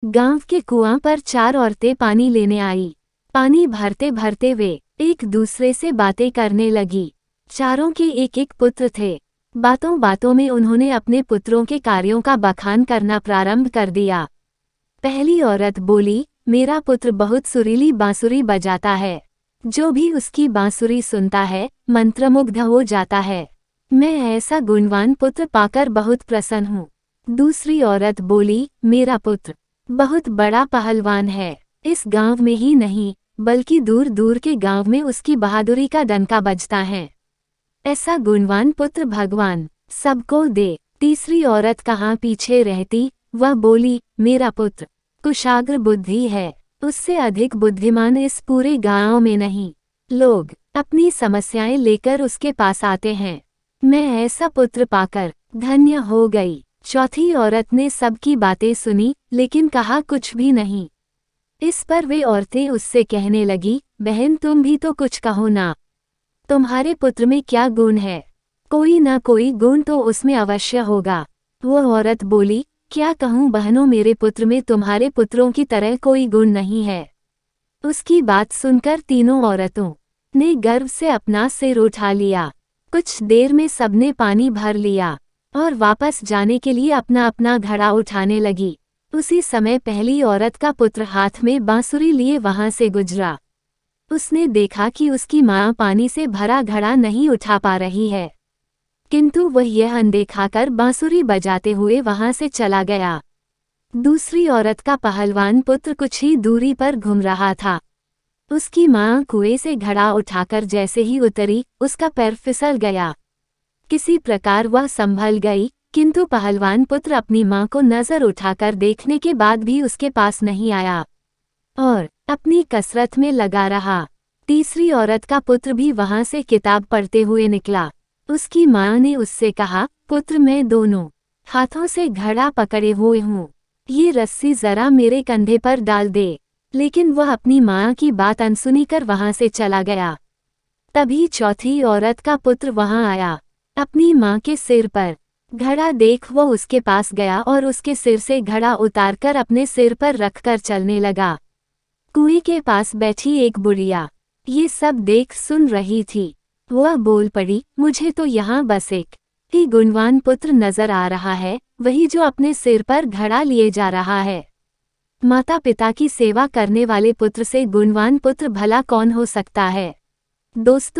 गांव के कुआं पर 4 औरतें पानी लेने आई। पानी भरते भरते वे एक दूसरे से बातें करने लगी। चारों के एक एक पुत्र थे। बातों बातों में उन्होंने अपने पुत्रों के कार्यों का बखान करना प्रारंभ कर दिया। पहली औरत बोली, मेरा पुत्र बहुत सुरीली बांसुरी बजाता है। जो भी उसकी बांसुरी सुनता है मंत्रमुग्ध हो जाता है। मैं ऐसा गुणवान पुत्र पाकर बहुत प्रसन्न हूँ। दूसरी औरत बोली, मेरा पुत्र बहुत बड़ा पहलवान है। इस गांव में ही नहीं बल्कि दूर दूर के गांव में उसकी बहादुरी का डंका बजता है। ऐसा गुणवान पुत्र भगवान सबको दे। तीसरी औरत कहाँ पीछे रहती, वह बोली, मेरा पुत्र कुशाग्र बुद्धि है। उससे अधिक बुद्धिमान इस पूरे गांव में नहीं। लोग अपनी समस्याएं लेकर उसके पास आते हैं। मैं ऐसा पुत्र पाकर धन्य हो गई। चौथी औरत ने सबकी बातें सुनी लेकिन कहा कुछ भी नहीं। इस पर वे औरतें उससे कहने लगी, बहन तुम भी तो कुछ कहो ना। तुम्हारे पुत्र में क्या गुण है? कोई ना कोई गुण तो उसमें अवश्य होगा। वो औरत बोली, क्या कहूँ बहनों, मेरे पुत्र में तुम्हारे पुत्रों की तरह कोई गुण नहीं है। उसकी बात सुनकर तीनों औरतों ने गर्व से अपना सिर उठा लिया। कुछ देर में सबने पानी भर लिया और वापस जाने के लिए अपना अपना घड़ा उठाने लगी। उसी समय पहली औरत का पुत्र हाथ में बांसुरी लिए वहां से गुजरा। उसने देखा कि उसकी माँ पानी से भरा घड़ा नहीं उठा पा रही है, किंतु वह यह अनदेखा कर बांसुरी बजाते हुए वहां से चला गया। दूसरी औरत का पहलवान पुत्र कुछ ही दूरी पर घूम रहा था। उसकी माँ कुएं से घड़ा उठाकर जैसे ही उतरी, उसका पैर फिसल गया। किसी प्रकार वह संभल गई, किंतु पहलवान पुत्र अपनी माँ को नजर उठाकर देखने के बाद भी उसके पास नहीं आया और अपनी कसरत में लगा रहा। तीसरी औरत का पुत्र भी वहां से किताब पढ़ते हुए निकला। उसकी माँ ने उससे कहा, पुत्र मैं दोनों हाथों से घड़ा पकड़े हुए हूँ, ये रस्सी जरा मेरे कंधे पर डाल दे। लेकिन वह अपनी माँ की बात अनसुनी कर वहां से चला गया। तभी चौथी औरत का पुत्र वहां आया। अपनी माँ के सिर पर घड़ा देख वो उसके पास गया और उसके सिर से घड़ा उतारकर अपने सिर पर रखकर चलने लगा। कुएं के पास बैठी एक बुढ़िया ये सब देख सुन रही थी। वह बोल पड़ी, मुझे तो यहाँ बस एक ही गुणवान पुत्र नजर आ रहा है, वही जो अपने सिर पर घड़ा लिए जा रहा है। माता पिता की सेवा करने वाले पुत्र से गुणवान पुत्र भला कौन हो सकता है। दोस्तों,